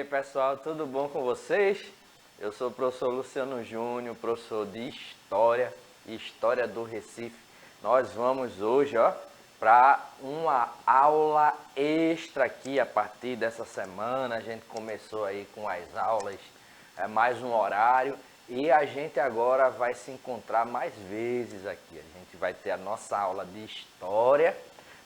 pessoal, tudo bom com vocês? Eu sou o professor Luciano Júnior, professor de História e História do Recife. Nós vamos hoje, para uma aula extra aqui a partir dessa semana. A gente começou aí com as aulas, mais um horário, e a gente agora vai se encontrar mais vezes aqui. A gente vai ter a nossa aula de História,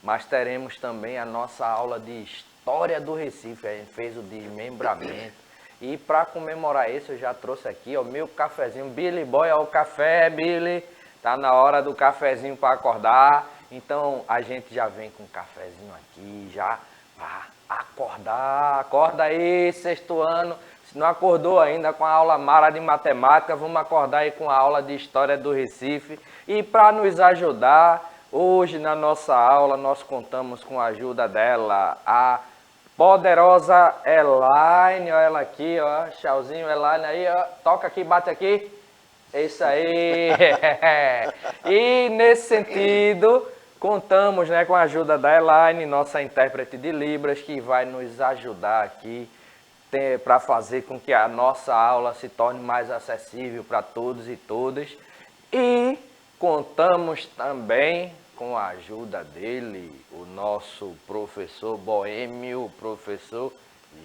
mas teremos também a nossa aula de História do Recife. A gente fez o desmembramento. E para comemorar isso, eu já trouxe aqui o meu cafezinho. Billy Boy, o café, Billy. Tá na hora do cafezinho para acordar. Então a gente já vem com o cafezinho aqui, já para acordar. Acorda aí, sexto ano. Se não acordou ainda com a aula mara de matemática, vamos acordar aí com a aula de História do Recife. E para nos ajudar, hoje na nossa aula nós contamos com a ajuda dela, a poderosa Elaine, ó, ela aqui, ó, tchauzinho, Elaine aí, ó, toca aqui, bate aqui, é isso aí. E nesse sentido, contamos, né, com a ajuda da Elaine, nossa intérprete de Libras, que vai nos ajudar aqui para fazer com que a nossa aula se torne mais acessível para todos e todas. E contamos também com a ajuda dele, o nosso professor boêmio, professor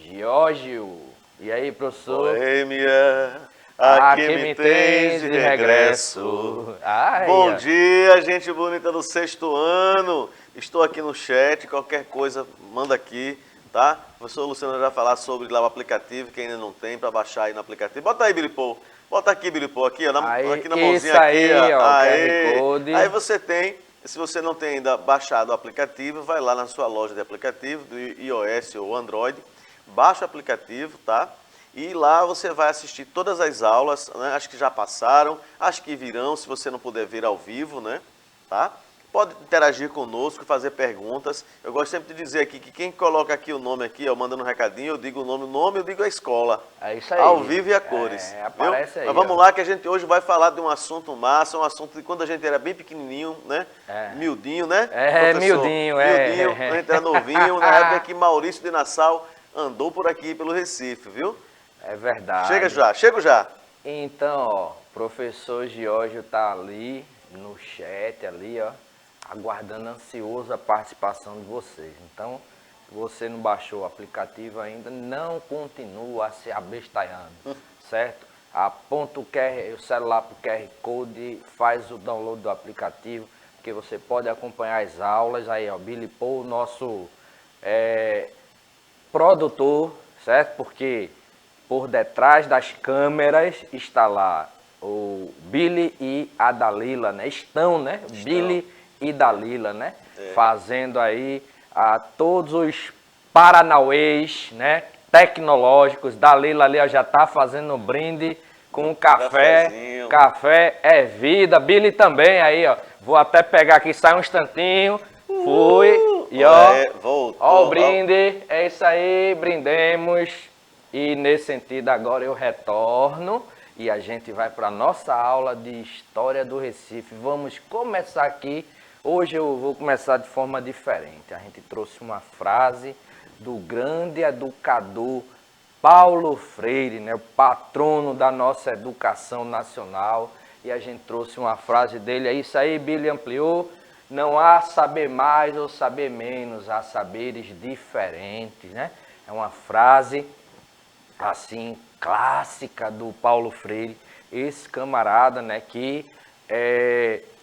Giorgio. E aí, professor? Boêmia, aqui me tens de regresso. Ai, Bom dia, gente bonita do sexto ano. Estou aqui no chat, qualquer coisa, manda aqui, tá? O professor Luciano vai falar sobre lá o aplicativo, que ainda não tem, para baixar aí no aplicativo. Bota aí, Billy Paul. Bota aqui, Billy Paul, aqui, ó, aqui na mãozinha aí, aqui, ó. QR Code. Aí você tem, se você não tem ainda baixado o aplicativo, vai lá na sua loja de aplicativo, do iOS ou Android, baixa o aplicativo, tá? E lá você vai assistir todas as aulas, né? Acho que já passaram, acho que virão, se você não puder vir ao vivo, né? Tá? Pode interagir conosco, fazer perguntas. Eu gosto sempre de dizer aqui que quem coloca aqui o nome aqui, ó, mandando um recadinho, eu digo o nome, eu digo a escola. É isso aí. Ao vivo e a cores. Aparece viu? aí. Mas vamos lá que a gente hoje vai falar de um assunto massa, um assunto de quando a gente era bem pequenininho, né? Miudinho, né? Miudinho, Miudinho, a gente era novinho, na época que Maurício de Nassau andou por aqui pelo Recife, viu? É verdade. Chego já. Então, ó, professor Giorgio tá ali no chat, ali, ó, aguardando ansioso a participação de vocês. Então, se você não baixou o aplicativo ainda, não continua se abestalhando, certo? Aponta o celular para o QR Code, faz o download do aplicativo, que você pode acompanhar as aulas. Aí, ó, Billy Paul, nosso produtor, certo? Porque por detrás das câmeras está lá o Billy e a Dalila, né? Estão. Billy e Dalila, né? Fazendo aí a todos os paranauês, né? Tecnológicos. Dalila ali, ó, já tá fazendo um brinde com café. Cafézinho. Café é vida. Billy também aí, ó. Vou até pegar aqui, sai um instantinho. Fui. E ó, voltou. ó o brinde. É isso aí, brindemos. E nesse sentido agora eu retorno e a gente vai para a nossa aula de História do Recife. Vamos começar aqui. Hoje eu vou começar de forma diferente. A gente trouxe uma frase do grande educador Paulo Freire, né, o patrono da nossa educação nacional. E a gente trouxe uma frase dele. É isso aí, Billy ampliou. Não há saber mais ou saber menos, há saberes diferentes, né? É uma frase assim, clássica do Paulo Freire, esse camarada, né, que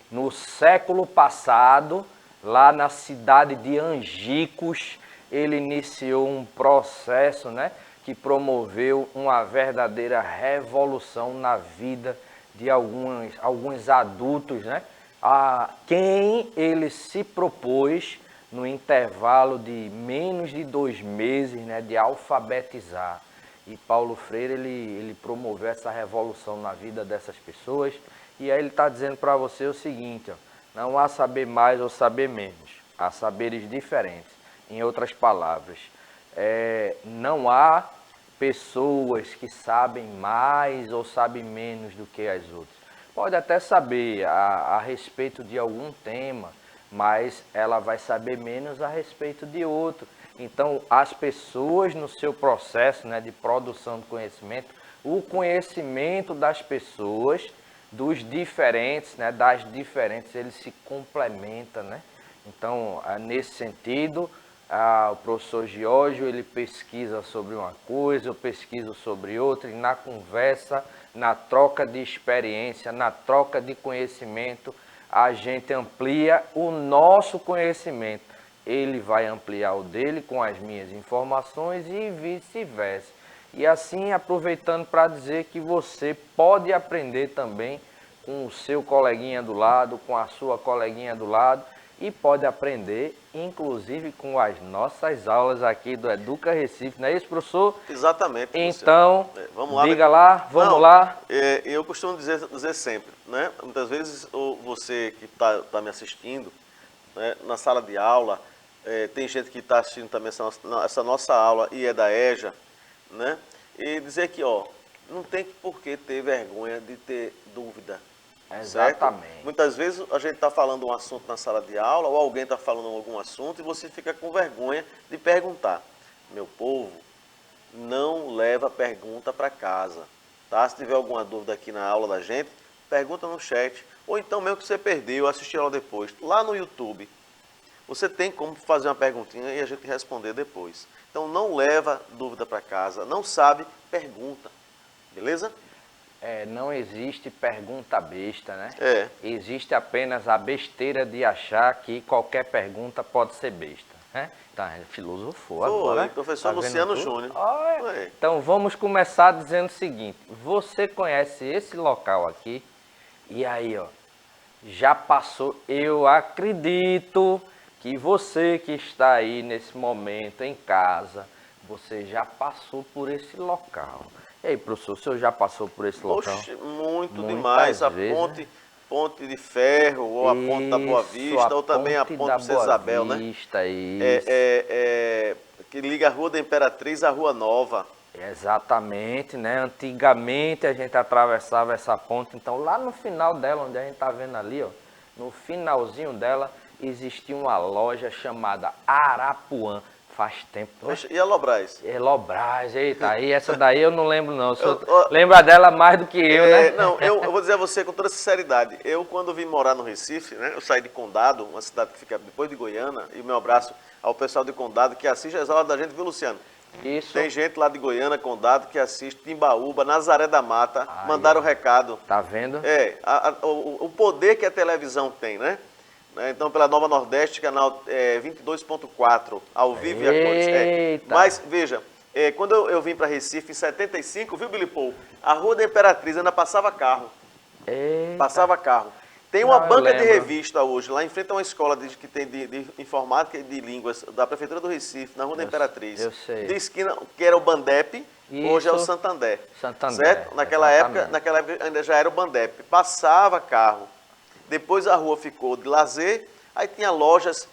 no século passado, lá na cidade de Angicos, ele iniciou um processo, né, que promoveu uma verdadeira revolução na vida de alguns adultos, né, a quem ele se propôs, no intervalo de menos de 2 meses, né, de alfabetizar. E Paulo Freire, ele promoveu essa revolução na vida dessas pessoas. E aí ele está dizendo para você o seguinte, ó, não há saber mais ou saber menos, há saberes diferentes. Em outras palavras, não há pessoas que sabem mais ou sabem menos do que as outras. Pode até saber a respeito de algum tema, mas ela vai saber menos a respeito de outro. Então, as pessoas no seu processo, né, de produção do conhecimento, o conhecimento das pessoas, dos diferentes, né, das diferentes, ele se complementa, né? Então, nesse sentido, o professor Giorgio, ele pesquisa sobre uma coisa, eu pesquiso sobre outra, e na conversa, na troca de experiência, na troca de conhecimento, a gente amplia o nosso conhecimento. Ele vai ampliar o dele com as minhas informações e vice-versa. E assim, aproveitando para dizer que você pode aprender também com o seu coleguinha do lado, com a sua coleguinha do lado, e pode aprender, inclusive, com as nossas aulas aqui do Educa Recife, não é isso, professor? Exatamente. Então, vamos lá, diga lá, vamos não, lá. Eu costumo dizer sempre, né? Muitas vezes você que está me assistindo, né, na sala de aula, tem gente que está assistindo também essa nossa aula e é da EJA, né? E dizer que, ó, não tem por que ter vergonha de ter dúvida. Exatamente. Certo? Muitas vezes a gente está falando um assunto na sala de aula ou alguém está falando algum assunto e você fica com vergonha de perguntar. Meu povo, não leva pergunta para casa, tá? Se tiver alguma dúvida aqui na aula da gente, pergunta no chat. Ou então mesmo que você perdeu, assistir a aula depois, lá no YouTube. Você tem como fazer uma perguntinha e a gente responder depois. Então não leva dúvida para casa, não sabe, pergunta. Beleza? Não existe pergunta besta, né? Existe apenas a besteira de achar que qualquer pergunta pode ser besta, né? Então, ele filosofou agora. Professor Luciano Júnior. Então, vamos começar dizendo o seguinte. Você conhece esse local aqui? E aí, ó, já passou, eu acredito que você que está aí nesse momento em casa, você já passou por esse local. E aí, professor, o senhor já passou por esse local? Oxe, muito demais. A ponte de Ferro, ou a ponte da Boa Vista, ou também a ponte de Isabel, né? Que liga a Rua da Imperatriz à Rua Nova. Exatamente, né? Antigamente a gente atravessava essa ponte, então lá no final dela, onde a gente está vendo ali, ó, no finalzinho dela, existia uma loja chamada Arapuã. Faz tempo. Poxa, e a Lobras? Lobras, eita, aí essa daí eu não lembro não. Lembra dela mais do que eu, né? Não, eu vou dizer a você com toda sinceridade. Eu, quando vim morar no Recife, né? Eu saí de Condado, uma cidade que fica depois de Goiânia, e o meu abraço ao pessoal de Condado que assiste as aulas da gente, viu, Luciano? Isso. Tem gente lá de Goiânia, Condado, que assiste Timbaúba, Nazaré da Mata, mandaram o recado. Tá vendo? O poder que a televisão tem, né? Então, pela Nova Nordeste, canal 22.4, ao vivo e a cores. Mas, veja, quando eu vim para Recife em 75, viu, Billy Paul? A Rua da Imperatriz ainda passava carro. Passava carro. Tem uma banca de revista hoje, lá em frente a uma escola que tem de informática e de línguas da Prefeitura do Recife, na Rua da Imperatriz. Eu sei. De esquina, que era o Bandep, hoje é o Santander. Certo? Naquela época ainda já era o Bandep. Passava carro. Depois a rua ficou de lazer, aí tinha lojas,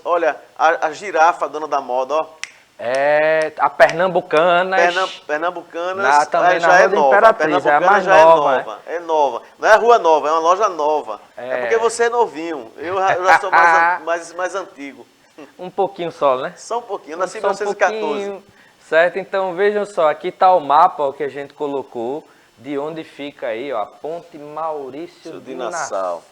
olha, a Girafa, dona da moda, ó. A Pernambucanas. Pernambucanas também já na é Rua da nova. Imperatriz, Pernambucanas é mais já nova. É nova. Não é rua nova, é uma loja nova. É porque você é novinho. Eu já sou mais antigo. Um pouquinho só, né? Só um pouquinho, eu nasci em 1914. Certo, então vejam só, aqui está o mapa que a gente colocou. De onde fica aí, ó, a Ponte Maurício de Nassau,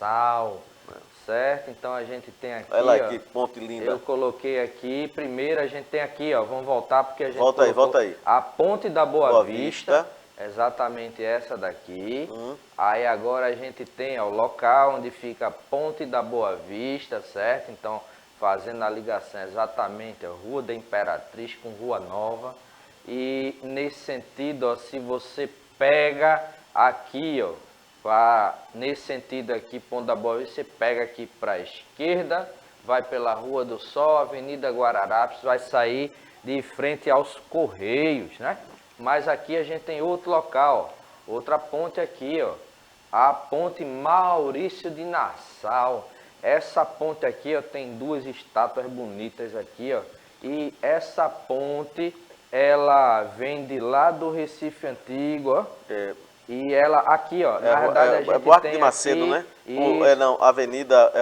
certo? Então a gente tem aqui, olha lá, que ponte linda. Eu coloquei aqui, primeiro a gente tem aqui, ó, vamos voltar porque a gente volta aí. A Ponte da Boa Vista, exatamente essa daqui. Aí agora a gente tem, ó, o local onde fica a Ponte da Boa Vista, certo? Então, fazendo a ligação exatamente, ó, Rua da Imperatriz com Rua Nova. E nesse sentido, ó, se você pega aqui, ó, nesse sentido aqui, Ponte da Boa Vista, você pega aqui para a esquerda, vai pela Rua do Sol, Avenida Guararapes, vai sair de frente aos Correios, né? Mas aqui a gente tem outro local, ó, outra ponte aqui, ó, a Ponte Maurício de Nassau. Essa ponte aqui, ó, tem duas estátuas bonitas aqui, ó, e essa ponte ela vem de lá do Recife Antigo, ó. E ela aqui, ó, na verdade a gente Buarque tem de Macedo, aqui, né? Não, Avenida...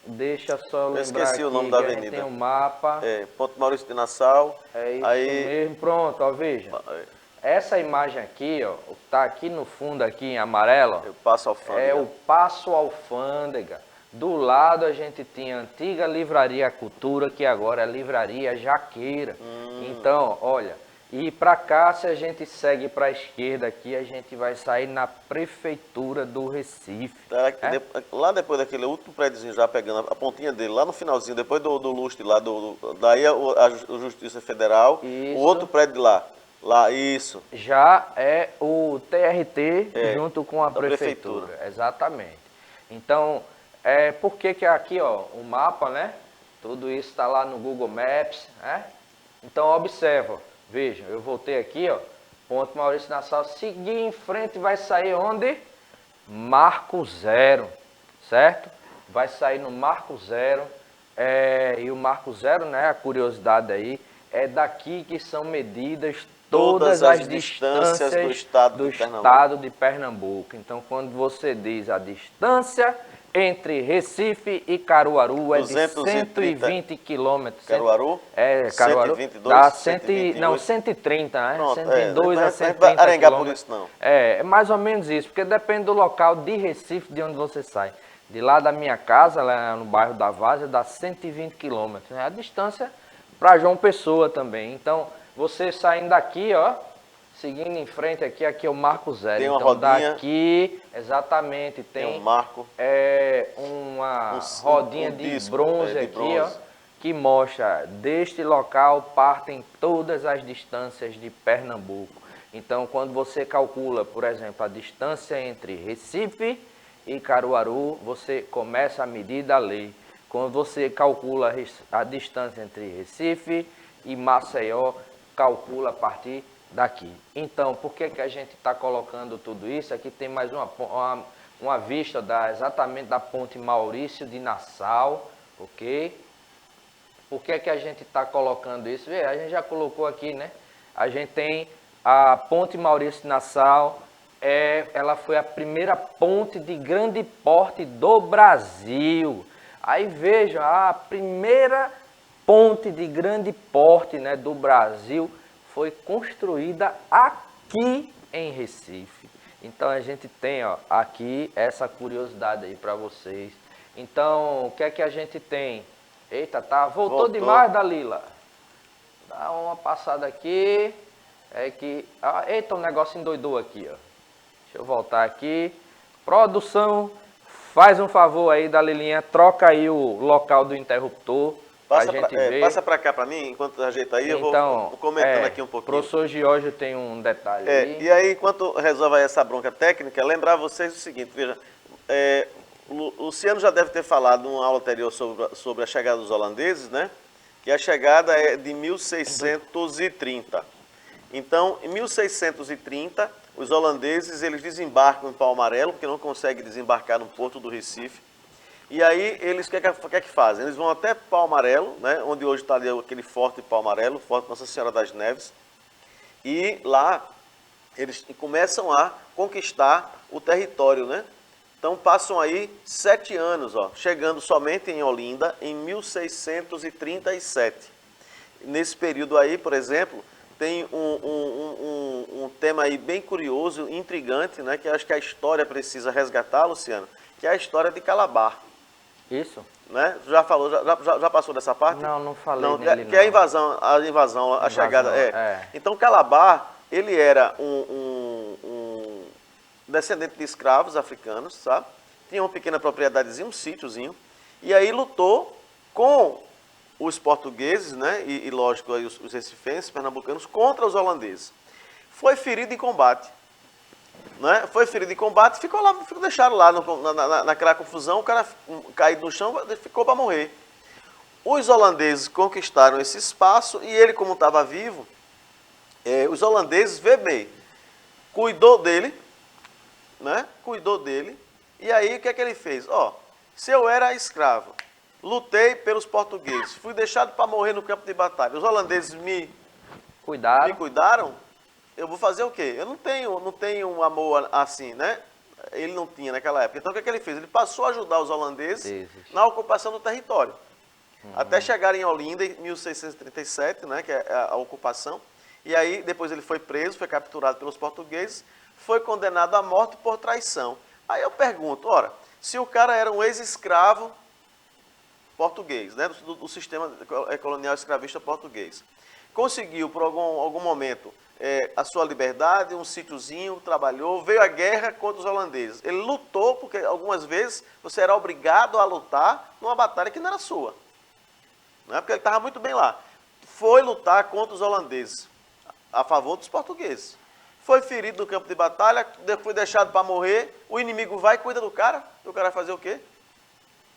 deixa só eu lembrar esqueci aqui o nome da que a gente avenida. tem um mapa. Ponto Maurício de Nassau. É isso aí, mesmo, pronto, ó, veja. Essa imagem aqui, ó, tá aqui no fundo, aqui em amarelo, ó, Eu passo Alfândega. é o Paço Alfândega. Do lado a gente tinha a antiga Livraria Cultura, que agora é Livraria Jaqueira. Então, olha, e para cá, se a gente segue para a esquerda aqui, a gente vai sair na Prefeitura do Recife. Lá depois daquele último prédiozinho, já pegando a pontinha dele, lá no finalzinho, depois do lustre lá, daí a Justiça Federal, Isso. o outro prédio lá, isso. Já é o TRT junto com a prefeitura. Exatamente. Então, por que aqui, ó, o mapa, né? Tudo isso está lá no Google Maps, né? Então, observa, veja, eu voltei aqui, ó, ponto Maurício Nassau, seguir em frente vai sair onde? Marco Zero, certo? Vai sair no Marco Zero, e o Marco Zero, né, a curiosidade aí, é daqui que são medidas todas as distâncias do estado de Pernambuco. Então, quando você diz a distância entre Recife e Caruaru é de 120 quilômetros. Caruaru? Caruaru. 122, dá 128. Não, 130, né? Pronto, 102 a 130 vai arengar por quilômetros. isso, não. É mais ou menos isso, porque depende do local de Recife, de onde você sai. De lá da minha casa, lá no bairro da Várzea, dá 120 quilômetros. É a distância para João Pessoa também. Então, você saindo daqui, ó, seguindo em frente aqui é o Marco Zero. Tem uma então, rodinha. Daqui, exatamente, tem um marco. Uma rodinha de disco, bronze de aqui, bronze. ó, que mostra, deste local partem todas as distâncias de Pernambuco. Então, quando você calcula, por exemplo, a distância entre Recife e Caruaru, você começa a medir dali. Quando você calcula a distância entre Recife e Maceió, calcula a partir daqui. Então, por que a gente está colocando tudo isso? Aqui tem mais uma vista exatamente da ponte Maurício de Nassau, ok? Por que a gente está colocando isso? A gente já colocou aqui, né? A gente tem a ponte Maurício de Nassau, ela foi a primeira ponte de grande porte do Brasil. Aí veja, a primeira ponte de grande porte, né, do Brasil foi construída aqui em Recife. Então a gente tem, ó, aqui essa curiosidade aí para vocês. Então, o que é que a gente tem? Eita, voltou demais, Dalila. Dá uma passada aqui. Eita, o negócio endoidou aqui, ó. Deixa eu voltar aqui. Produção, faz um favor aí, Dalilinha, troca aí o local do interruptor. Passa para cá para mim, enquanto ajeita aí, então, eu vou comentando aqui um pouquinho. O professor Giorgio tem um detalhe aí. E aí, enquanto resolve aí essa bronca técnica, lembrar vocês o seguinte, veja, o Luciano já deve ter falado numa aula anterior sobre a chegada dos holandeses, né? Que a chegada é de 1630. Então, em 1630, os holandeses eles desembarcam em Pau Amarelo, porque não conseguem desembarcar no porto do Recife. E aí, eles o que é que fazem? Eles vão até Pau Amarelo, né, onde hoje está aquele forte Pau Amarelo, Forte Nossa Senhora das Neves. E lá, eles começam a conquistar o território, né? Então, passam aí 7 anos, ó, chegando somente em Olinda em 1637. Nesse período aí, por exemplo, tem um tema aí bem curioso, intrigante, né, que acho que a história precisa resgatar, Luciano, que é a história de Calabar. Isso. Né? Já falou, já passou dessa parte? Não falei nele, que é a invasão, a chegada. Então, Calabar, ele era um descendente de escravos africanos, sabe? Tinha uma pequena propriedadezinha, um sítiozinho, e aí lutou com os portugueses, né? E lógico, aí os recifenses, pernambucanos, contra os holandeses. Foi ferido em combate. Né? Foi ferido em combate, deixaram lá naquela confusão, o cara caído no chão, ficou para morrer. Os holandeses conquistaram esse espaço e ele, como estava vivo, os holandeses, vê bem, cuidou dele, né? Cuidou dele, e aí o que é que ele fez? Se eu era escravo, lutei pelos portugueses, fui deixado para morrer no campo de batalha, os holandeses me cuidaram, eu vou fazer o quê? Eu não tenho um amor assim, né? ele não tinha naquela época. Então, o que ele fez? Ele passou a ajudar os holandeses Desiste. na ocupação do território. Até chegar em Olinda, em 1637, né, que é a ocupação. E aí, depois ele foi preso, foi capturado pelos portugueses, foi condenado à morte por traição. Aí eu pergunto, ora, se o cara era um ex-escravo português, né, do sistema colonial escravista português, conseguiu, por algum momento, a sua liberdade, um sítiozinho, trabalhou, veio a guerra contra os holandeses. Ele lutou, porque algumas vezes você era obrigado a lutar numa batalha que não era sua. Não é porque ele estava muito bem lá. Foi lutar contra os holandeses, a favor dos portugueses. Foi ferido no campo de batalha, foi deixado para morrer, o inimigo vai e cuida do cara, e o cara vai fazer o quê?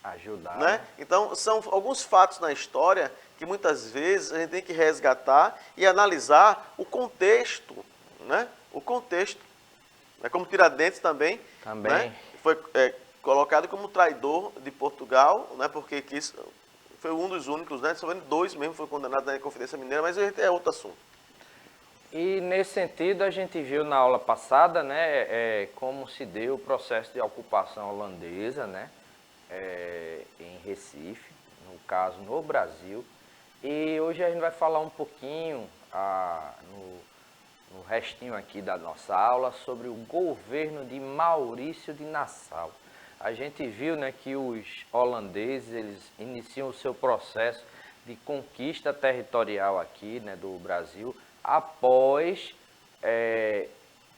Ajudar. Né? Então, são alguns fatos na história que muitas vezes a gente tem que resgatar e analisar o contexto, né? O contexto. Como Tiradentes também, né? Foi colocado como traidor de Portugal, né? Porque foi um dos únicos, né? Só dois mesmo foram condenados na Conferência Mineira, mas é outro assunto. E nesse sentido a gente viu na aula passada, né, como se deu o processo de ocupação holandesa, né, em Recife, no caso no Brasil. E hoje a gente vai falar um pouquinho, no restinho aqui da nossa aula, sobre o governo de Maurício de Nassau. A gente viu, né, que os holandeses eles iniciam o seu processo de conquista territorial aqui, né, do Brasil, após,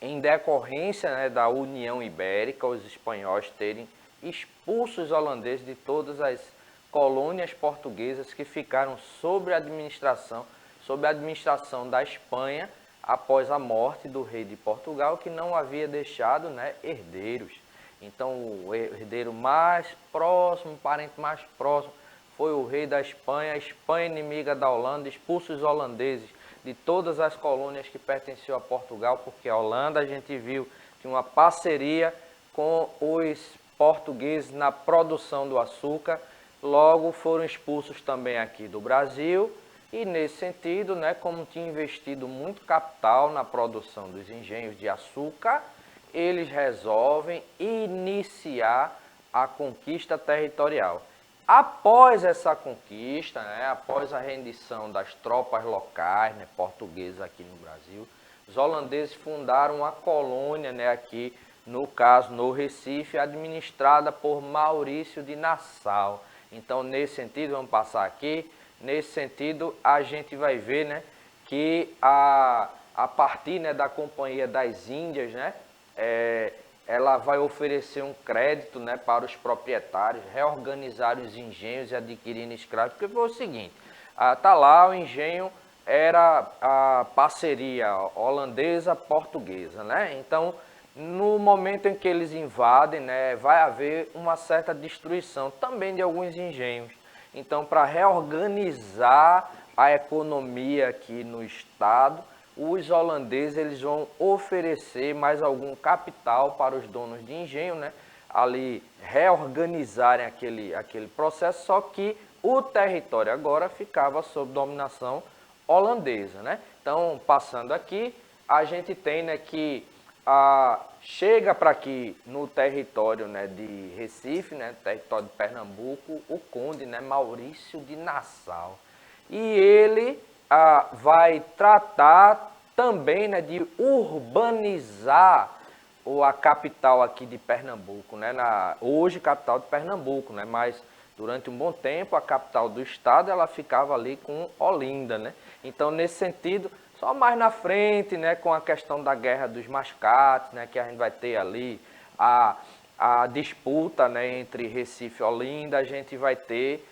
em decorrência, né, da União Ibérica, os espanhóis terem expulso os holandeses de todas as colônias portuguesas que ficaram sob a administração da Espanha após a morte do rei de Portugal, que não havia deixado, né, herdeiros. Então, o herdeiro mais próximo, o parente mais próximo, foi o rei da Espanha, a Espanha inimiga da Holanda, expulsa os holandeses de todas as colônias que pertenciam a Portugal, porque a Holanda, a gente viu, tinha uma parceria com os portugueses na produção do açúcar, logo foram expulsos também aqui do Brasil, e nesse sentido, né, como tinha investido muito capital na produção dos engenhos de açúcar, eles resolvem iniciar a conquista territorial. Após essa conquista, né, após a rendição das tropas locais, né, portuguesas aqui no Brasil, os holandeses fundaram uma colônia, né, aqui, no caso, no Recife, administrada por Maurício de Nassau. Então, nesse sentido, vamos passar aqui, nesse sentido, a gente vai ver, né, que a partir, né, da Companhia das Índias, né, ela vai oferecer um crédito, né, para os proprietários, reorganizar os engenhos e adquirirem escravos, porque foi o seguinte, tá lá o engenho era a parceria holandesa-portuguesa, né, então no momento em que eles invadem, né, vai haver uma certa destruição também de alguns engenhos. Então, para reorganizar a economia aqui no estado, os holandeses eles vão oferecer mais algum capital para os donos de engenho, né, ali reorganizarem aquele processo, só que o território agora ficava sob dominação holandesa, né? Então, passando aqui, a gente tem, né, que chega para aqui no território, né, de Recife, né, território de Pernambuco, o conde, né, Maurício de Nassau. E ele vai tratar também, né, de urbanizar a capital aqui de Pernambuco, né, hoje capital de Pernambuco, né, mas durante um bom tempo a capital do estado ela ficava ali com Olinda, né. Então, nesse sentido, só mais na frente, né, com a questão da Guerra dos Mascates, né, que a gente vai ter ali a disputa, né, entre Recife e Olinda, a gente vai ter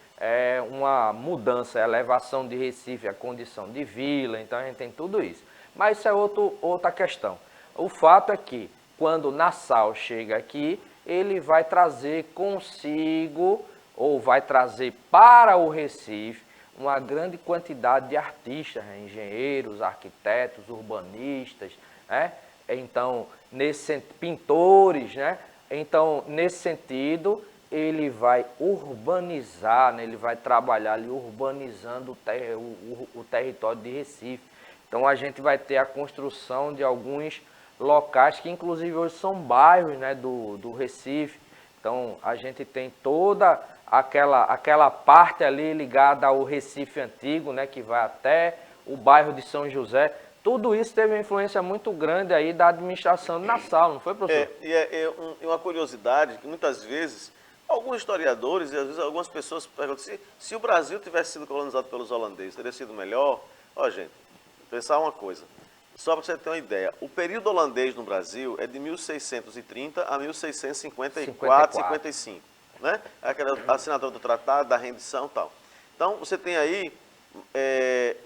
uma mudança, a elevação de Recife, a condição de vila, então a gente tem tudo isso. Mas isso é outra questão. O fato é que, quando Nassau chega aqui, ele vai trazer consigo, ou vai trazer para o Recife, uma grande quantidade de artistas, né? Engenheiros, arquitetos, urbanistas, né? Então, pintores, né? Então, nesse sentido, ele vai urbanizar, né? Ele vai trabalhar ali urbanizando o território de Recife. Então, a gente vai ter a construção de alguns locais que inclusive hoje são bairros, né, do Recife. Então a gente tem toda aquela parte ali ligada ao Recife Antigo, né, que vai até o bairro de São José. Tudo isso teve uma influência muito grande aí da administração de Nassau, não foi, professor? E uma curiosidade que muitas vezes alguns historiadores e às vezes algumas pessoas perguntam se o Brasil tivesse sido colonizado pelos holandeses, teria sido melhor? Ó, gente, pensar uma coisa. Só para você ter uma ideia, o período holandês no Brasil é de 1630 a 1654, 55, né? Aquela assinatura do tratado, da rendição e tal. Então, você tem aí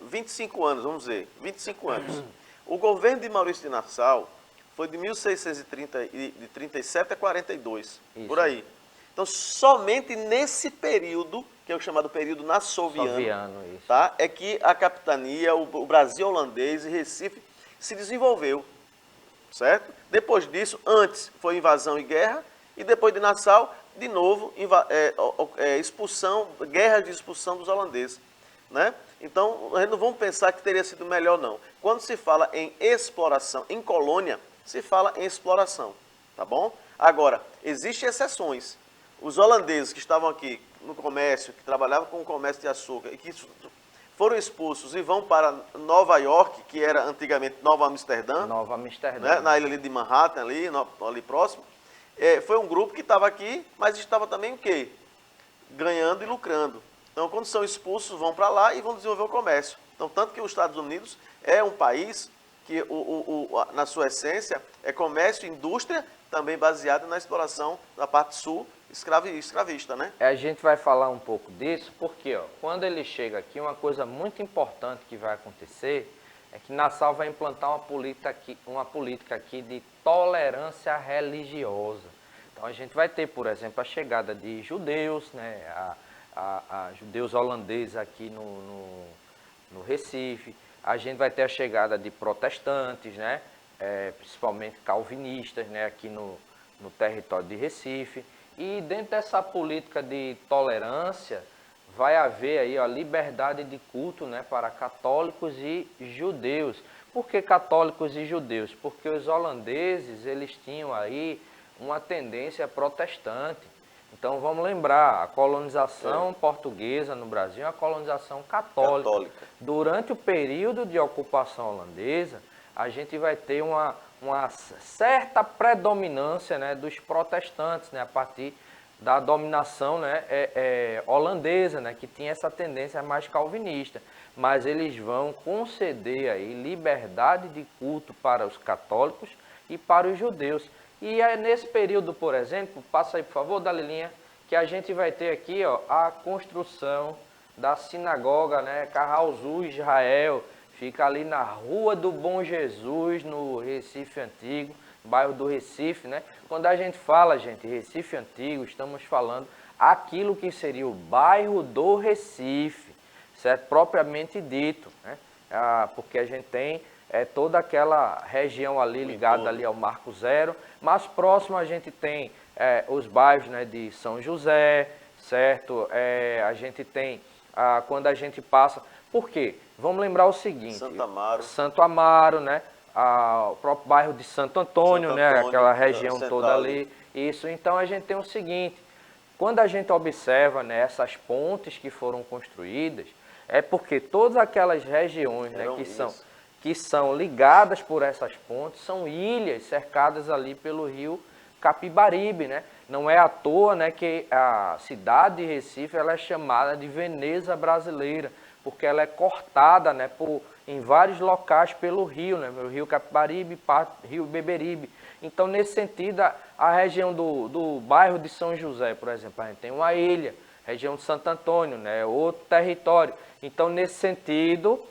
25 anos, vamos dizer, 25 anos. O governo de Maurício de Nassau foi de 1630, de 37 a 42, isso, por aí. Então, somente nesse período, que é o chamado período nassauviano, tá? É que a capitania, o Brasil holandês e Recife se desenvolveu, certo? Depois disso, antes foi invasão e guerra, e depois de Nassau, de novo, expulsão, guerra de expulsão dos holandeses, né? Então, nós não vamos pensar que teria sido melhor, não. Quando se fala em exploração, em colônia, se fala em exploração, tá bom? Agora, existem exceções. Os holandeses que estavam aqui no comércio, que trabalhavam com o comércio de açúcar e que foram expulsos e vão para Nova York, que era antigamente Nova Amsterdã. Nova Amsterdã. Né, na ilha de Manhattan, ali próximo. Foi um grupo que estava aqui, mas estava também o quê? Ganhando e lucrando. Então, quando são expulsos, vão para lá e vão desenvolver o comércio. Então, tanto que os Estados Unidos é um país que, na sua essência, é comércio e indústria, também baseado na exploração da parte sul, escravista, né? A gente vai falar um pouco disso, porque ó, quando ele chega aqui, uma coisa muito importante que vai acontecer é que Nassau vai implantar uma política aqui de tolerância religiosa. Então a gente vai ter, por exemplo, a chegada de judeus, né, a judeus holandeses aqui no Recife. A gente vai ter a chegada de protestantes, né, principalmente calvinistas, né, aqui no território de Recife. E dentro dessa política de tolerância, vai haver aí a liberdade de culto, né, para católicos e judeus. Por que católicos e judeus? Porque os holandeses, eles tinham aí uma tendência protestante. Então vamos lembrar, a colonização portuguesa no Brasil é uma colonização católica. Durante o período de ocupação holandesa, a gente vai ter uma certa predominância, né, dos protestantes, né, a partir da dominação, né, holandesa, né, que tinha essa tendência mais calvinista. Mas eles vão conceder aí liberdade de culto para os católicos e para os judeus. E é nesse período, por exemplo, passa aí por favor, Dalilinha, que a gente vai ter aqui ó, a construção da sinagoga, né, Carrauzu Israel. Fica ali na Rua do Bom Jesus, no Recife Antigo, bairro do Recife, né? Quando a gente fala, gente, Recife Antigo, estamos falando aquilo que seria o bairro do Recife, certo? Propriamente dito, né? Porque a gente tem toda aquela região ali ligada ali ao Marco Zero, mas próximo a gente tem os bairros, né, de São José, certo? A gente tem, quando a gente passa... Por quê? Vamos lembrar o seguinte, Santo Amaro, né? O próprio bairro de Santo Antônio, né? Aquela região toda ali. Isso, então a gente tem o seguinte, quando a gente observa, né, essas pontes que foram construídas, é porque todas aquelas regiões, né, que são ligadas por essas pontes, são ilhas cercadas ali pelo rio Capibaribe, né? Não é à toa, né, que a cidade de Recife ela é chamada de Veneza brasileira, porque ela é cortada, né, em vários locais pelo rio, né, o rio Capibaribe, rio Beberibe. Então, nesse sentido, a região do bairro de São José, por exemplo, a gente tem uma ilha, região de Santo Antônio, né, outro território. Então, nesse sentido,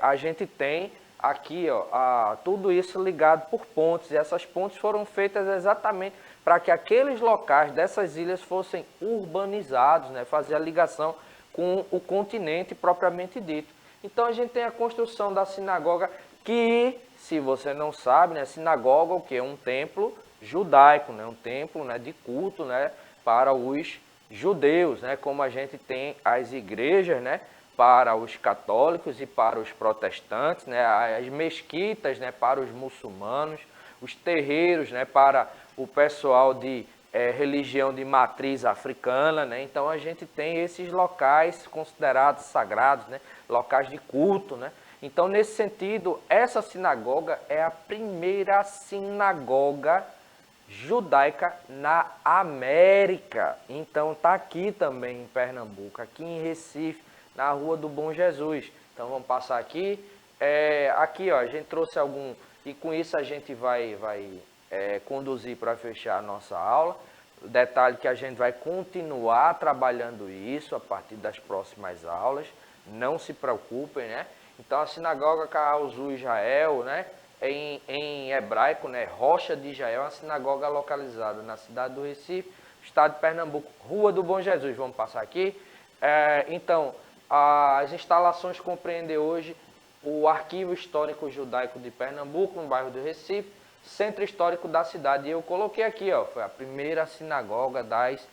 a gente tem aqui ó, tudo isso ligado por pontes, e essas pontes foram feitas exatamente para que aqueles locais dessas ilhas fossem urbanizados, né, fazer a ligação com o continente propriamente dito. Então a gente tem a construção da sinagoga que, se você não sabe, né, sinagoga o que é um templo judaico, né, um templo, né, de culto, né, para os judeus, né, como a gente tem as igrejas, né, para os católicos e para os protestantes, né, as mesquitas, né, para os muçulmanos, os terreiros, né, para o pessoal de religião de matriz africana, né? Então a gente tem esses locais considerados sagrados, né, locais de culto, né? Então nesse sentido, essa sinagoga é a primeira sinagoga judaica na América. Então tá aqui também em Pernambuco, aqui em Recife, na Rua do Bom Jesus. Então vamos passar aqui. Aqui ó, a gente trouxe algum, e com isso a gente vai conduzir para fechar a nossa aula. Detalhe que a gente vai continuar trabalhando isso a partir das próximas aulas. Não se preocupem, né? Então a sinagoga Caauzu Israel, né? Em hebraico, né, Rocha de Israel, uma sinagoga localizada na cidade do Recife, estado de Pernambuco, Rua do Bom Jesus. Vamos passar aqui. Então, as instalações compreendem hoje o Arquivo Histórico Judaico de Pernambuco, no bairro do Recife, Centro Histórico da cidade. E eu coloquei aqui, ó, foi a primeira sinagoga das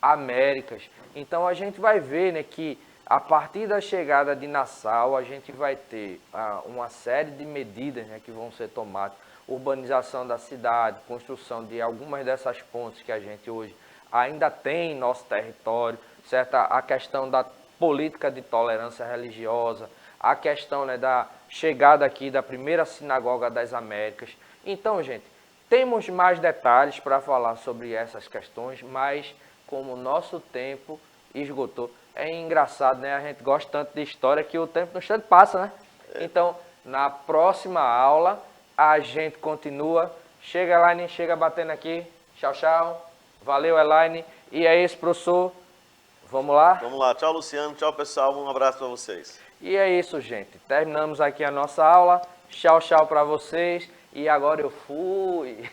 Américas. Então, a gente vai ver, né, que a partir da chegada de Nassau, a gente vai ter uma série de medidas, né, que vão ser tomadas. Urbanização da cidade, construção de algumas dessas pontes que a gente hoje ainda tem em nosso território, certo? A questão da política de tolerância religiosa, a questão, né, da chegada aqui da primeira sinagoga das Américas. Então, gente, temos mais detalhes para falar sobre essas questões, mas como o nosso tempo esgotou, é engraçado, né? A gente gosta tanto de história que o tempo no instante passa, né? Então, na próxima aula, a gente continua. Chega, Elaine, chega batendo aqui. Tchau, tchau. Valeu, Elaine. E é isso, professor. Vamos lá? Vamos lá. Tchau, Luciano. Tchau, pessoal. Um abraço para vocês. E é isso, gente. Terminamos aqui a nossa aula. Tchau, tchau para vocês. E agora eu fui.